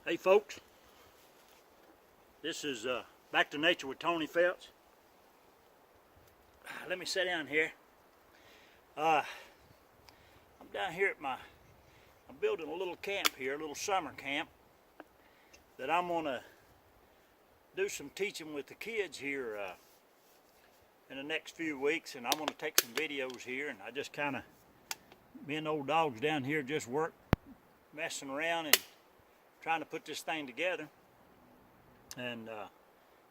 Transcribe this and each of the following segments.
Hey folks, this is Back to Nature with Tony Phelps. Let me sit down here. I'm down here at I'm building a little camp here, a little summer camp that I'm gonna do some teaching with the kids here in the next few weeks, and I'm gonna take some videos here, and I just kind of, me and old dogs down here just messing around and trying to put this thing together, and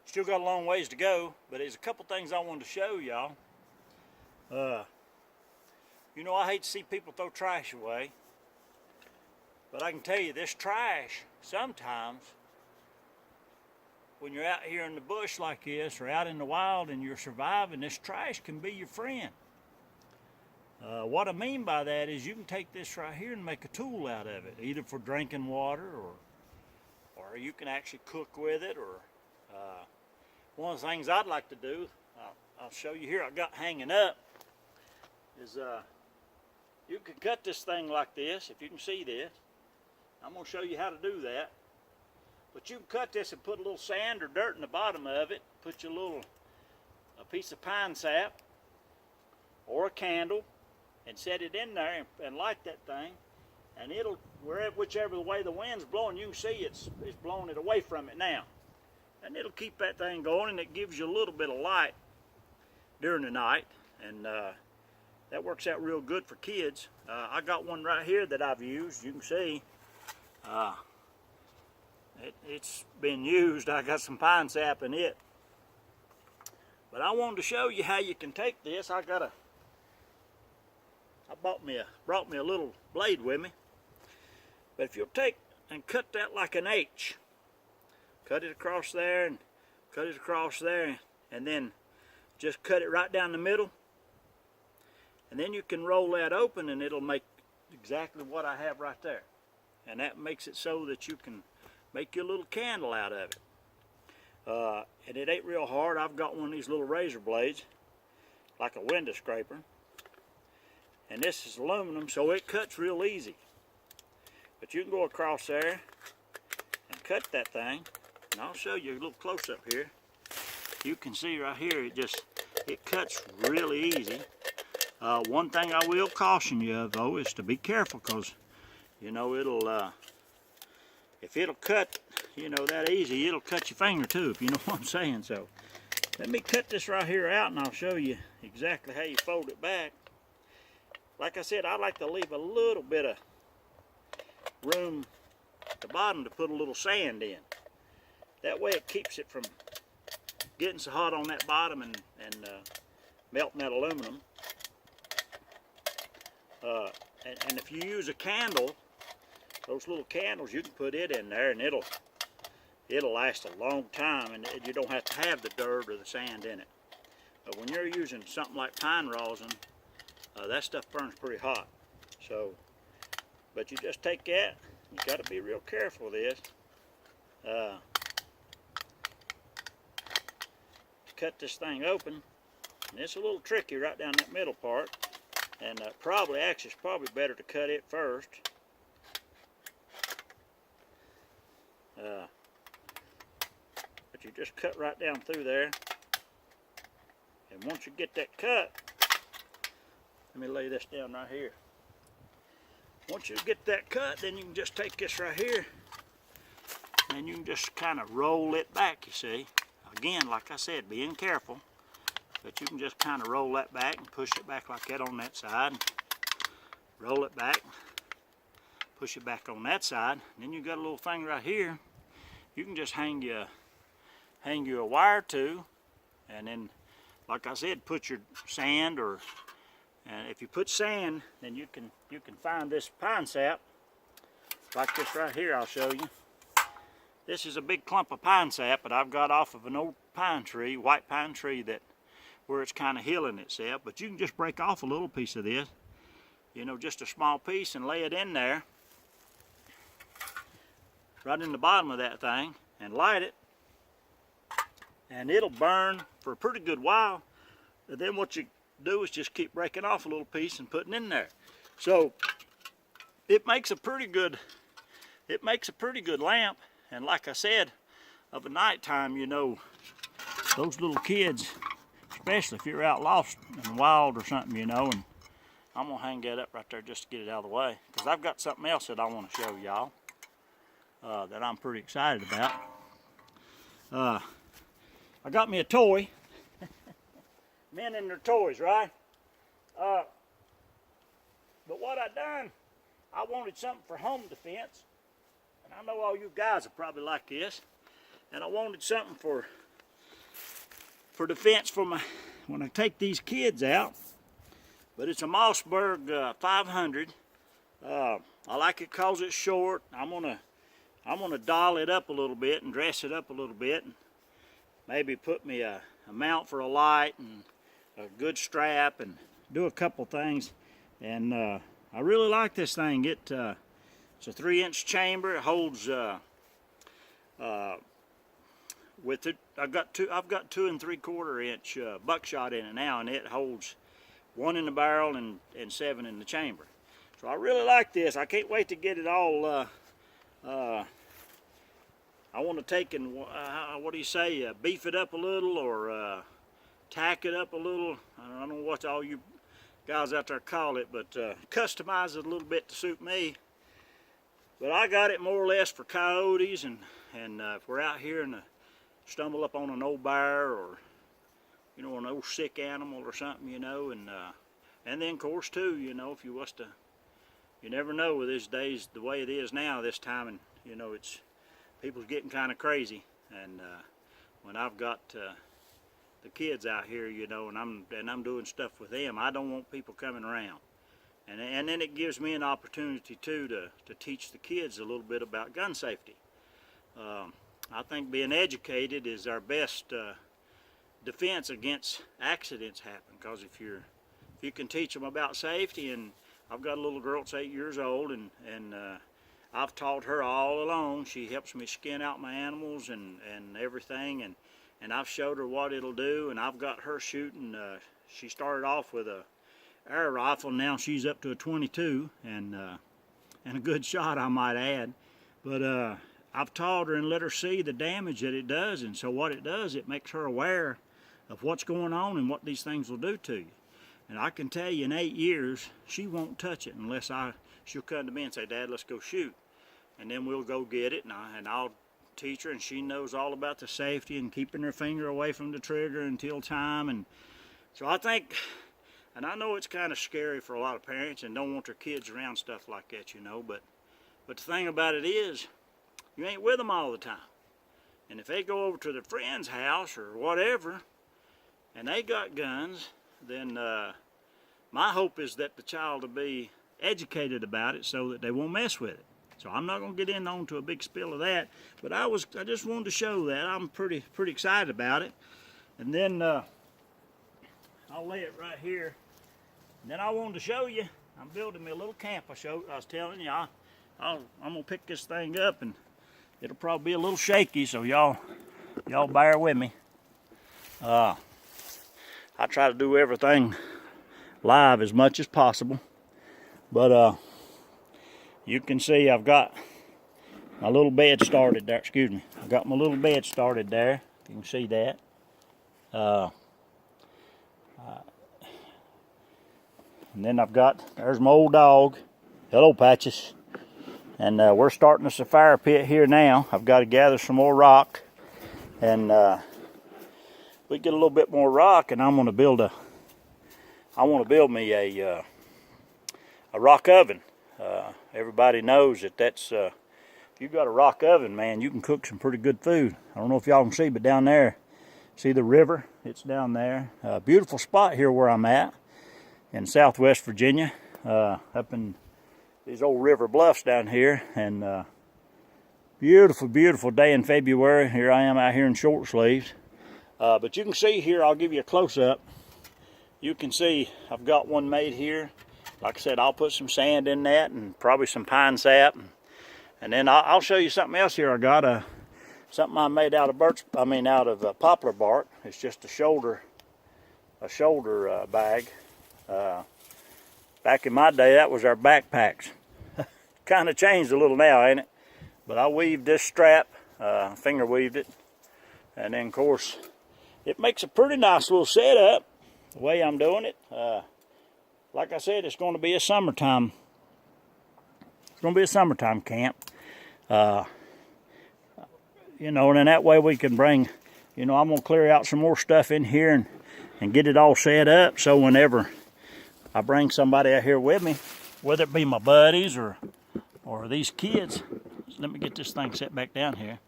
still got a long ways to go, but there's a couple things I wanted to show y'all. You know, I hate to see people throw trash away, but I can tell you this trash, sometimes when you're out here in the bush like this or out in the wild and you're surviving, this trash can be your friend. What I mean by that is you can take this right here and make a tool out of it, either for drinking water or you can actually cook with it, or one of the things I'd like to do, I'll show you here, I've got hanging up, is you can cut this thing like this, if you can see this. I'm going to show you how to do that. But you can cut this and put a little sand or dirt in the bottom of it, put your a piece of pine sap or a candle, and set it in there and light that thing, and it'll, whichever way the wind's blowing, you can see it's blowing it away from it now, and it'll keep that thing going, and it gives you a little bit of light during the night, and that works out real good for kids. I got one right here that I've used. You can see it's been used. I got some pine sap in it, but I wanted to show you how you can take this. I brought me a little blade with me. But if you'll take and cut that like an H, cut it across there and cut it across there, and then just cut it right down the middle, and then you can roll that open and it'll make exactly what I have right there. And that makes it so that you can make your little candle out of it. And it ain't real hard. I've got one of these little razor blades, like a window scraper. And this is aluminum, so it cuts real easy. But you can go across there and cut that thing. And I'll show you a little close up here. You can see right here, it cuts really easy. One thing I will caution you of, though, is to be careful, because you know if it'll cut, you know, that easy, it'll cut your finger too, if you know what I'm saying. So let me cut this right here out, and I'll show you exactly how you fold it back. Like I said, I like to leave a little bit of room at the bottom to put a little sand in. That way it keeps it from getting so hot on that bottom and melting that aluminum. And if you use a candle, those little candles, you can put it in there and it'll last a long time, and you don't have to have the dirt or the sand in it. But when you're using something like pine rosin, that stuff burns pretty hot. So, but you just take that, you got to be real careful with this. Cut this thing open, and it's a little tricky right down that middle part, and it's probably better to cut it first. But you just cut right down through there, and once you get that cut, let me lay this down right here. Once you get that cut, then you can just take this right here, and you can just kind of roll it back, you see. Again, like I said, being careful, but you can just kind of roll that back and push it back like that on that side. Roll it back, push it back on that side. And then you got a little thing right here. You can just hang you a wire to, and then, like I said, put your sand, and if you put sand, then you can find this pine sap, like this right here. I'll show you. This is a big clump of pine sap that I've got off of an old pine tree, white pine tree, where it's kind of healing itself. But you can just break off a little piece of this, you know, just a small piece, and lay it in there, right in the bottom of that thing, and light it, and it'll burn for a pretty good while. And then what you do is just keep breaking off a little piece and putting in there. So it makes a pretty good it makes a pretty good lamp. And like I said, of a nighttime, you know, those little kids, especially if you're out lost in the wild or something, you know, and I'm gonna hang that up right there just to get it out of the way, because I've got something else that I want to show y'all that I'm pretty excited about. I got me a toy. Men and their toys, right? But what I done, I wanted something for home defense. And I know all you guys are probably like this. And I wanted something for defense for my, when I take these kids out. But it's a Mossberg 500. I like it because it's short. I'm gonna doll it up a little bit and dress it up a little bit. And maybe put me a mount for a light and a good strap and do a couple things. And I really like this thing. It's a 3-inch chamber. It holds with it. I've got 2 3/4 inch buckshot in it now, and it holds 1 in the barrel and 7 in the chamber. So I really like this. I can't wait to get it all. I want to take and what do you say? Beef it up a little, or tack it up a little. I don't know what all you guys out there call it, but customize it a little bit to suit me. But I got it more or less for coyotes, and if we're out here and stumble up on an old bear, or you know, an old sick animal or something, you know, and then of course too, you know, if you was to, you never know with these days the way it is now this time, and you know, it's people's getting kind of crazy, and when I've got the kids out here, you know, and I'm doing stuff with them, I don't want people coming around. And then it gives me an opportunity too to teach the kids a little bit about gun safety. I think being educated is our best defense against accidents happen, because if you can teach them about safety, and I've got a little girl that's 8 years old, and I've taught her all along. She helps me skin out my animals and everything, and I've showed her what it'll do, and I've got her shooting. She started off with a air rifle, now she's up to a 22, and a good shot, I might add. But I've taught her and let her see the damage that it does, and so what it does, it makes her aware of what's going on and what these things will do to you. And I can tell you, in 8 years, she won't touch it unless she'll come to me and say, "Dad, let's go shoot." And then we'll go get it, and I'll teach her, and she knows all about the safety and keeping her finger away from the trigger until time. And so I think, and I know it's kind of scary for a lot of parents and don't want their kids around stuff like that, you know, but the thing about it is, you ain't with them all the time. And if they go over to their friend's house or whatever, and they got guns, then my hope is that the child will be educated about it so that they won't mess with it. So I'm not going to get onto a big spill of that, but I just wanted to show that. I'm pretty excited about it. And then I'll lay it right here. And then I wanted to show you, I'm building me a little camp. I was telling you, I'm going to pick this thing up, and it'll probably be a little shaky, so y'all bear with me. I try to do everything live as much as possible, but you can see I've got my little bed started there. Excuse me. I've got my little bed started there. You can see that. And then there's my old dog. Hello, Patches. And we're starting us a fire pit here now. I've got to gather some more rock, and we get a little bit more rock, and I want to build me a rock oven. Everybody knows that's if you've got a rock oven, man, you can cook some pretty good food. I don't know if y'all can see, but down there, see the river? It's down there. Beautiful spot here where I'm at in Southwest Virginia, up in these old river bluffs down here, and beautiful, beautiful day in February. Here I am out here in short sleeves. But you can see here, I'll give you a close-up. You can see I've got one made here. Like I said, I'll put some sand in that and probably some pine sap. And then I'll show you something else here. I got something I made out of poplar bark. It's just a shoulder bag. Back in my day, that was our backpacks. Kind of changed a little now, ain't it? But I weaved this strap, finger weaved it, and then of course it makes a pretty nice little setup the way I'm doing it. Like I said, it's going to be a summertime. It's going to be a summertime camp. You know, and then that way we can bring, you know, I'm going to clear out some more stuff in here and get it all set up, so whenever I bring somebody out here with me, whether it be my buddies or these kids, let me get this thing set back down here,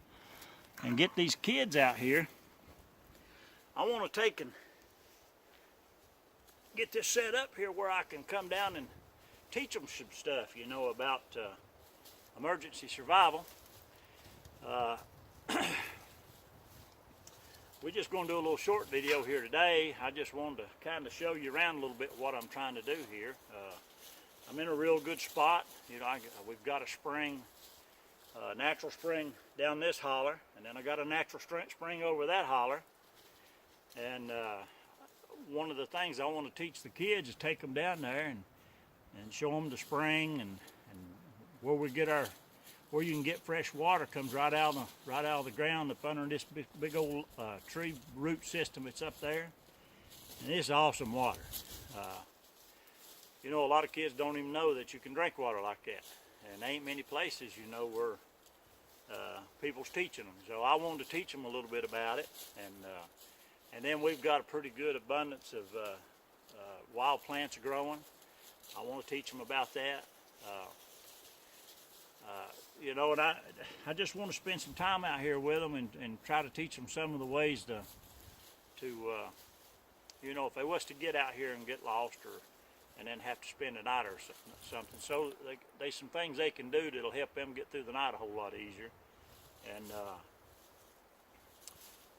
and get these kids out here, I want to take and get this set up here where I can come down and teach them some stuff, you know, about emergency survival. We're just going to do a little short video here today. I just wanted to kind of show you around a little bit what I'm trying to do here. I'm in a real good spot. You know, we've got a spring, natural spring down this holler, and then I got a natural spring over that holler. And one of the things I want to teach the kids is take them down there and show them the spring and where we get where you can get fresh water comes right out of the ground up under this big old tree root system that's up there, and it's awesome water. You know, a lot of kids don't even know that you can drink water like that, and there ain't many places, you know, where people's teaching them. So I wanted to teach them a little bit about it, and then we've got a pretty good abundance of wild plants growing. I want to teach them about that. You know, and I just want to spend some time out here with them and try to teach them some of the ways to you know, if they was to get out here and get lost and then have to spend a night or something. So there's some things they can do that'll help them get through the night a whole lot easier. And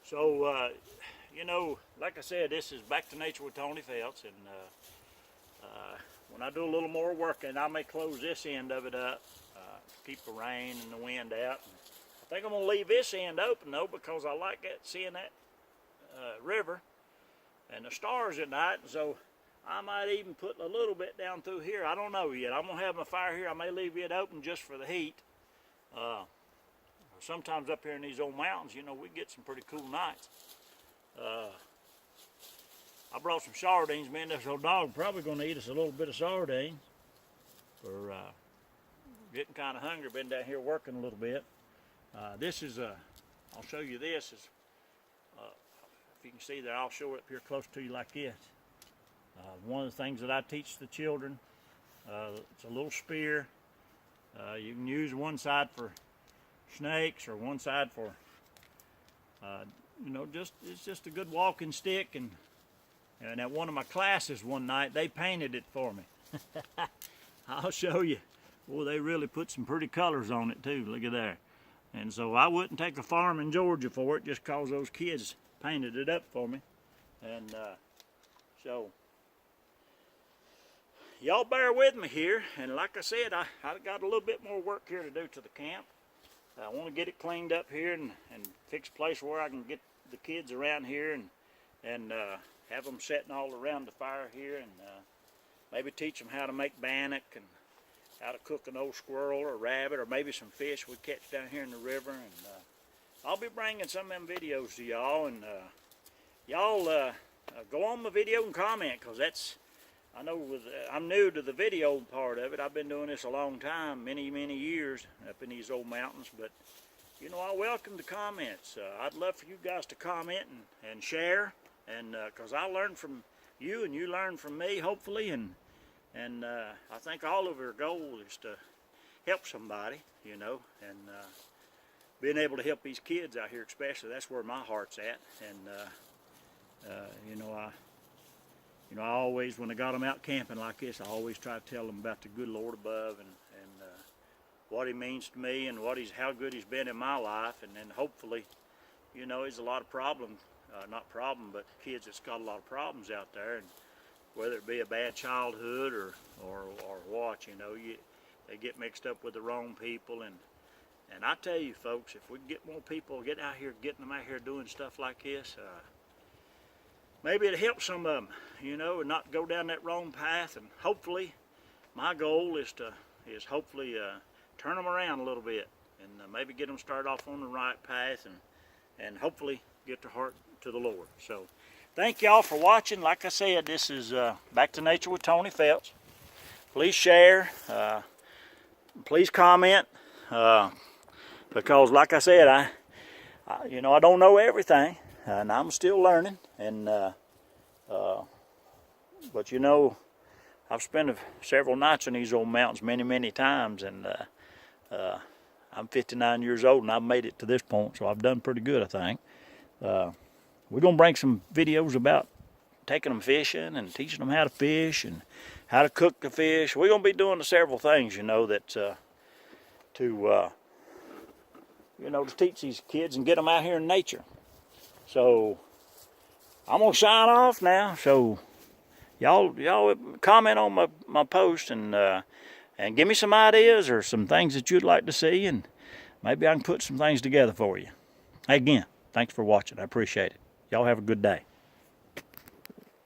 so, you know, like I said, this is Back to Nature with Tony Felts, and when I do a little more work, and I may close this end of it up, keep the rain and the wind out. I think I'm going to leave this end open though, because I like seeing that river and the stars at night, and so I might even put a little bit down through here. I don't know yet. I'm going to have my fire here. I may leave it open just for the heat. Sometimes up here in these old mountains, you know, we get some pretty cool nights. I brought some sardines. Me and this old dog probably going to eat us a little bit of sardines. For getting kind of hungry. Been down here working a little bit. This is I'll show you this. If you can see there, I'll show it up here close to you like this. One of the things that I teach the children, it's a little spear. You can use one side for snakes or one side for, you know, it's just a good walking stick. And at one of my classes one night, they painted it for me. I'll show you. Boy, they really put some pretty colors on it too. Look at there. And so I wouldn't take a farm in Georgia for it just because those kids painted it up for me. And so y'all bear with me here. And like I said, I got a little bit more work here to do to the camp. I want to get it cleaned up here and fix a place where I can get the kids around here and have them sitting all around the fire here, and maybe teach them how to make bannock and how to cook an old squirrel or rabbit or maybe some fish we catch down here in the river. And I'll be bringing some of them videos to y'all, and y'all go on my video and comment, because that's, I know I'm new to the video part of it. I've been doing this a long time, many years up in these old mountains, but you know, I welcome the comments. I'd love for you guys to comment and share, and because I learn from you and you learn from me, hopefully, and I think all of our goal is to help somebody, you know, and being able to help these kids out here especially, that's where my heart's at. And you know, I always, when I got them out camping like this, I always try to tell them about the good Lord above and what He means to me and how good He's been in my life. And then hopefully, you know, there's a lot of problems, but kids that's got a lot of problems out there, and whether it be a bad childhood or what, you know, they get mixed up with the wrong people. And I tell you folks, if we get more people getting them out here doing stuff like this, maybe it'll help some of them, you know, and not go down that wrong path. And hopefully, my goal is hopefully turn them around a little bit. and maybe get them started off on the right path, and hopefully get their heart to the Lord. So thank y'all for watching. Like I said, this is Back to Nature with Tony Phelps. Please share, please comment, because like I said, I don't know everything, and I'm still learning, and but I've spent several nights in these old mountains many times, and I'm 59 years old, and I've made it to this point, so I've done pretty good, I think. We're going to bring some videos about taking them fishing and teaching them how to fish and how to cook the fish. We're going to be doing several things, that to teach these kids and get them out here in nature. So I'm going to sign off now. So y'all comment on my post and give me some ideas or some things that you'd like to see, and maybe I can put some things together for you. Again, thanks for watching. I appreciate it. Y'all have a good day.